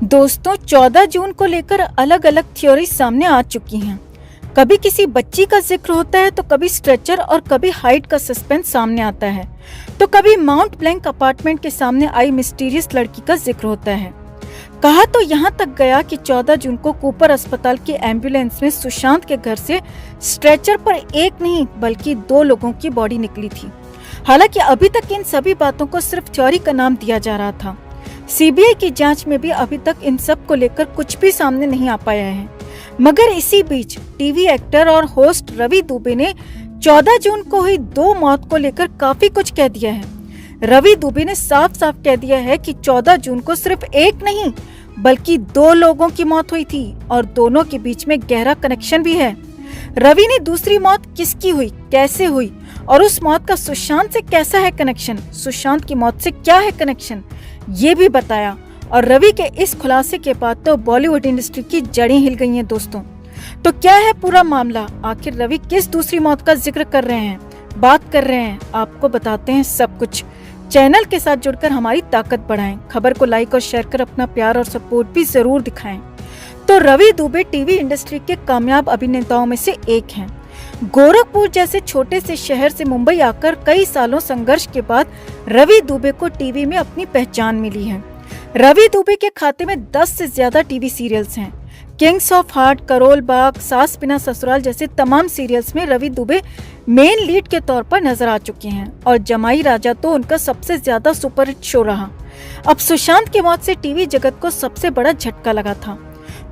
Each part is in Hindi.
दोस्तों 14 जून को लेकर अलग अलग थ्योरी सामने आ चुकी हैं। कभी किसी बच्ची का जिक्र होता है तो कभी स्ट्रेचर और कभी हाइट का सस्पेंस सामने आता है, तो कभी माउंट ब्लैंक अपार्टमेंट के सामने आई मिस्टीरियस लड़की का जिक्र होता है। कहा तो यहाँ तक गया कि 14 जून को कूपर अस्पताल की एम्बुलेंस में सुशांत के घर से स्ट्रेचर पर एक नहीं बल्कि 2 लोगों की बॉडी निकली थी। हालांकि अभी तक इन सभी बातों को सिर्फ थ्योरी का नाम दिया जा रहा था। सीबीआई की जांच में भी अभी तक इन सब को लेकर कुछ भी सामने नहीं आ पाया है। मगर इसी बीच टीवी एक्टर और होस्ट रवि दुबे ने 14 जून को हुई 2 मौत को लेकर काफी कुछ कह दिया है। रवि दुबे ने साफ साफ कह दिया है कि 14 जून को सिर्फ एक नहीं बल्कि 2 लोगों की मौत हुई थी और दोनों के बीच में गहरा कनेक्शन भी है। रवि ने दूसरी मौत किसकी हुई, कैसे हुई और उस मौत का सुशांत से कैसा है कनेक्शन, सुशांत की मौत से क्या है कनेक्शन, ये भी बताया। और रवि के इस खुलासे के बाद तो बॉलीवुड इंडस्ट्री की जड़ें हिल गई हैं दोस्तों। तो क्या है पूरा मामला, आखिर रवि किस दूसरी मौत का जिक्र कर रहे हैं, बात कर रहे हैं, आपको बताते हैं सब कुछ। चैनल के साथ जुड़कर हमारी ताकत बढ़ाएं, खबर को लाइक और शेयर कर अपना प्यार और सपोर्ट भी जरूर दिखाएं। तो रवि दुबे टीवी इंडस्ट्री के कामयाब अभिनेताओं में से एक हैं। गोरखपुर जैसे छोटे से शहर से मुंबई आकर कई सालों संघर्ष के बाद रवि दुबे को टीवी में अपनी पहचान मिली है। रवि दुबे के खाते में 10 से ज्यादा टीवी सीरियल्स हैं। Kings of heart, Karol Bagh, सास बिना ससुराल जैसे तमाम सीरियल्स में रवि दुबे मेन लीड के तौर पर नजर आ चुके हैं और जमाई राजा तो उनका सबसे ज्यादा सुपरहिट शो रहा। अब सुशांत की मौत से टीवी जगत को सबसे बड़ा झटका लगा था,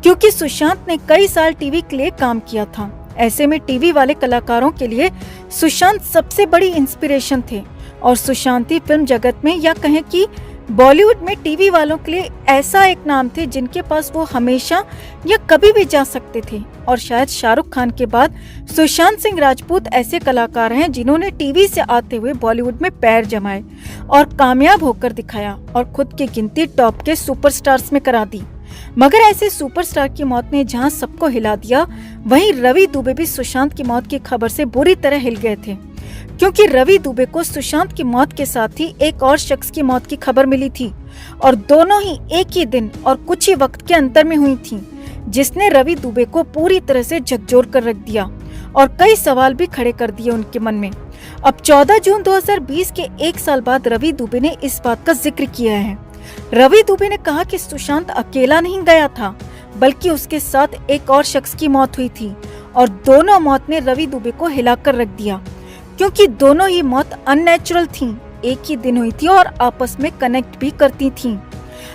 क्योंकि सुशांत ने कई साल टीवी के लिए काम किया था। ऐसे में टीवी वाले कलाकारों के लिए सुशांत सबसे बड़ी इंस्पिरेशन थे और सुशांती फिल्म जगत में या कहें कि बॉलीवुड में टीवी वालों के लिए ऐसा एक नाम थे जिनके पास वो हमेशा या कभी भी जा सकते थे। और शायद शाहरुख खान के बाद सुशांत सिंह राजपूत ऐसे कलाकार हैं जिन्होंने टीवी से आते हुए बॉलीवुड में पैर जमाए और कामयाब होकर दिखाया और खुद की गिनती टॉप के सुपरस्टार्स में करा दी। मगर ऐसे सुपरस्टार की मौत ने जहां सबको हिला दिया, वहीं रवि दुबे भी सुशांत की मौत की खबर से बुरी तरह हिल गए थे, क्योंकि रवि दुबे को सुशांत की मौत के साथ ही एक और शख्स की मौत की खबर मिली थी और दोनों ही एक ही दिन और कुछ ही वक्त के अंतर में हुई थी, जिसने रवि दुबे को पूरी तरह से झकझोर कर रख दिया और कई सवाल भी खड़े कर दिए उनके मन में। अब 14 जून 2020 के 1 साल बाद रवि दुबे ने इस बात का जिक्र किया है। रवि दुबे ने कहा कि सुशांत अकेला नहीं गया था बल्कि उसके साथ एक और शख्स की मौत हुई थी और दोनों मौत ने रवि दुबे को हिलाकर रख दिया, क्योंकि दोनों ही मौत अननेचुरल थीं, एक ही दिन हुई थी और आपस में कनेक्ट भी करती थीं।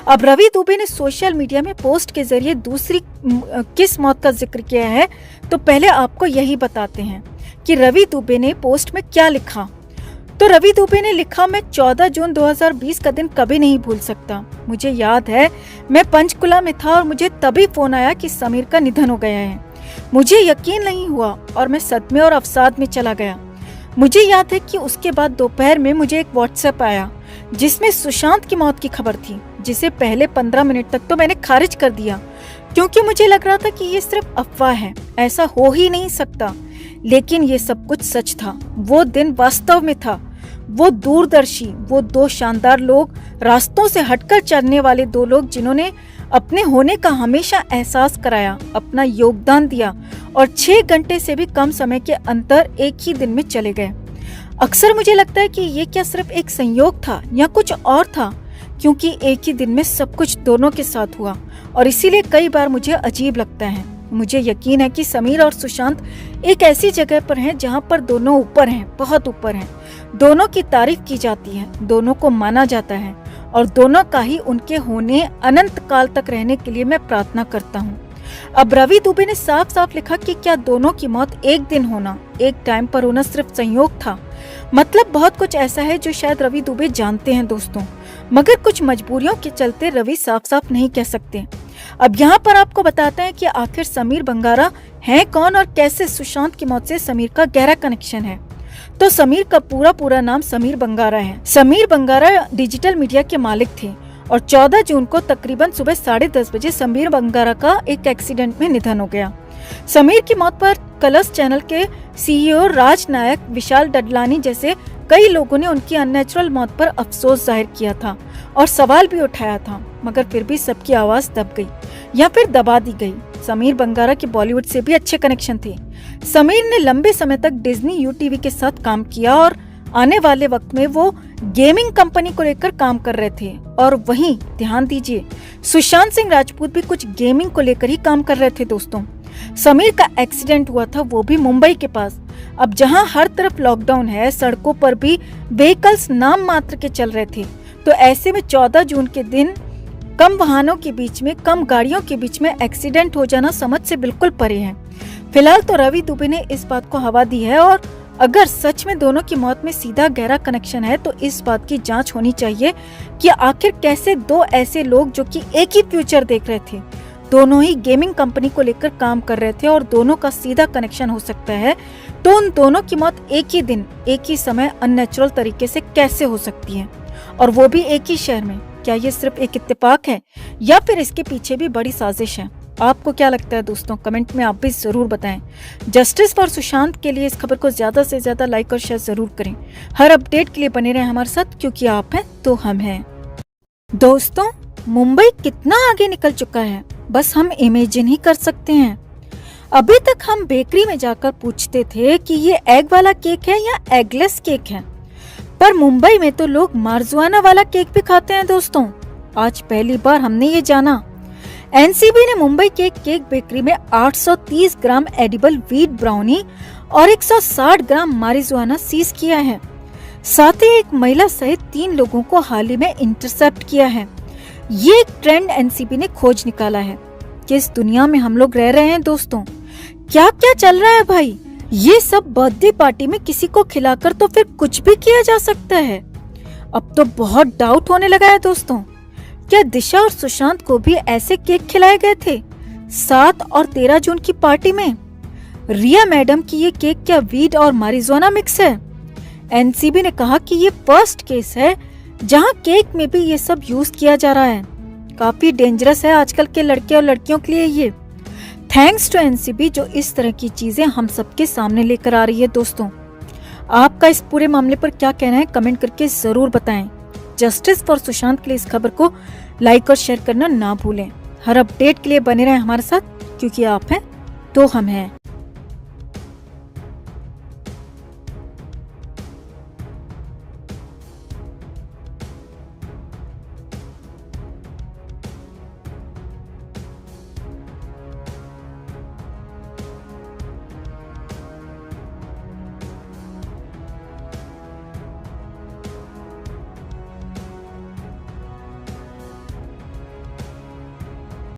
अब रवि दुबे ने सोशल मीडिया में पोस्ट के जरिए दूसरी किस मौत का जिक्र किया है, तो पहले आपको यही बताते हैं कि रवि दुबे ने पोस्ट में क्या लिखा। तो रवि दुबे ने लिखा, मैं 14 जून 2020 का दिन कभी नहीं भूल सकता। मुझे याद है मैं पंचकुला में था और मुझे तभी फोन आया कि समीर का निधन हो गया है। मुझे यकीन नहीं हुआ और मैं सदमे और अवसाद में चला गया। मुझे याद है कि उसके बाद दोपहर में मुझे एक व्हाट्सएप आया जिसमें सुशांत की मौत की खबर थी, जिसे पहले 15 मिनट तक तो मैंने खारिज कर दिया, क्योंकि मुझे लग रहा था कि ये सिर्फ अफवाह है, ऐसा हो ही नहीं सकता। लेकिन ये सब कुछ सच था। वो दिन वास्तव में था। वो दूरदर्शी, वो 2 शानदार लोग, रास्तों से हटकर चलने वाले 2 लोग जिन्होंने अपने होने का हमेशा एहसास कराया, अपना योगदान दिया और 6 घंटे से भी कम समय के अंतर एक ही दिन में चले गए। अक्सर मुझे लगता है कि ये क्या सिर्फ एक संयोग था या कुछ और था, क्योंकि एक ही दिन में सब कुछ दोनों के साथ हुआ और इसीलिए कई बार मुझे अजीब लगता है। मुझे यकीन है कि समीर और सुशांत एक ऐसी जगह पर हैं जहां पर दोनों ऊपर हैं, बहुत ऊपर हैं। दोनों की तारीफ की जाती है, दोनों को माना जाता है और दोनों का ही उनके होने अनंत काल तक रहने के लिए मैं प्रार्थना करता हूं। अब रवि दुबे ने साफ साफ लिखा कि क्या दोनों की मौत एक दिन होना, एक टाइम पर होना सिर्फ संयोग था। मतलब बहुत कुछ ऐसा है जो शायद रवि दुबे जानते हैं दोस्तों, मगर कुछ मजबूरियों के चलते रवि साफ साफ नहीं कह सकते। अब यहाँ पर आपको बताते हैं कि आखिर समीर बंगारा है कौन और कैसे सुशांत की मौत से समीर का गहरा कनेक्शन है। तो समीर का पूरा नाम समीर बंगारा है। समीर बंगारा डिजिटल मीडिया के मालिक थे और 14 जून को तकरीबन सुबह 10:30 बजे समीर बंगारा का एक एक्सीडेंट में निधन हो गया। समीर की मौत पर कलर्स चैनल के सीईओ राज नायक, विशाल डडलानी जैसे कई लोगों ने उनकी अननेचुरल मौत पर अफसोस जाहिर किया था और सवाल भी उठाया था। मगर फिर भी सबकी आवाज दब गई या फिर दबा दी गई। समीर बंगारा के बॉलीवुड से भी अच्छे कनेक्शन थे। समीर ने लंबे समय तक डिज्नी यूटीवी के साथ काम किया और आने वाले वक्त में वो गेमिंग कंपनी को लेकर काम कर रहे थे। और वहीं ध्यान दीजिए, सुशांत सिंह राजपूत भी कुछ गेमिंग को लेकर ही काम कर रहे थे दोस्तों। समीर का एक्सीडेंट हुआ था वो भी मुंबई के पास। अब जहां हर तरफ लॉकडाउन है, सड़कों पर भी व्हीकल्स नाम मात्र के चल रहे थे, तो ऐसे में 14 जून के दिन कम वाहनों के बीच में, कम गाड़ियों के बीच में एक्सीडेंट हो जाना समझ से बिल्कुल परे है। फिलहाल तो रवि दुबे ने इस बात को हवा दी है और अगर सच में दोनों की मौत में सीधा गहरा कनेक्शन है तो इस बात की जांच होनी चाहिए कि आखिर कैसे दो ऐसे लोग जो कि एक ही फ्यूचर देख रहे थे, दोनों ही गेमिंग कंपनी को लेकर काम कर रहे थे और दोनों का सीधा कनेक्शन हो सकता है, तो उन दोनों की मौत एक ही दिन, एक ही समय, अननेचुरल तरीके से कैसे हो सकती है, और वो भी एक ही शहर में। क्या ये सिर्फ एक इत्तेफाक है या फिर इसके पीछे भी बड़ी साजिश है? आपको क्या लगता है दोस्तों? कमेंट में आप भी जरूर बताएं। जस्टिस फॉर सुशांत के लिए इस खबर को ज्यादा से ज्यादा लाइक और शेयर जरूर करें। हर अपडेट के लिए बने रहें हमारे साथ, क्योंकि आप हैं तो हम हैं। दोस्तों, मुंबई कितना आगे निकल चुका है, बस हम इमेजिन ही कर सकते हैं। अभी तक हम बेकरी में जाकर पूछते थे कि ये एग वाला केक है या एगलेस केक है, पर मुंबई में तो लोग मार्जुआना वाला केक भी खाते हैं दोस्तों। आज पहली बार हमने ये जाना। एनसीबी ने मुंबई के केक बेकरी में 830 ग्राम एडिबल व्हीट ब्राउनी और 160 ग्राम मारिजुआना सीज किया है। साथ ही एक महिला सहित 3 लोगों को हाल ही में इंटरसेप्ट किया है। ये एक ट्रेंड एनसीबी ने खोज निकाला है। किस दुनिया में हम लोग रह रहे हैं दोस्तों? क्या क्या चल रहा है भाई? ये सब बर्थडे पार्टी में किसी को खिलाकर तो फिर कुछ भी किया जा सकता है। अब तो बहुत डाउट होने लगा है दोस्तों, क्या दिशा और सुशांत को भी ऐसे केक खिलाए गए थे 7 और 13 जून की पार्टी में? रिया मैडम की ये केक क्या वीड और मारिजुआना मिक्स है? एनसीबी ने कहा कि ये फर्स्ट केस है जहां केक में भी ये सब यूज किया जा रहा है। काफी डेंजरस है आजकल के लड़के और लड़कियों के लिए ये। थैंक्स टू एनसीबी जो इस तरह की चीजें हम सबके सामने लेकर आ रही है दोस्तों। आपका इस पूरे मामले पर क्या कहना है कमेंट करके जरूर बताएं। जस्टिस फॉर सुशांत के लिए इस खबर को लाइक और शेयर करना ना भूलें। हर अपडेट के लिए बने रहें हमारे साथ, क्योंकि आप हैं तो हम हैं।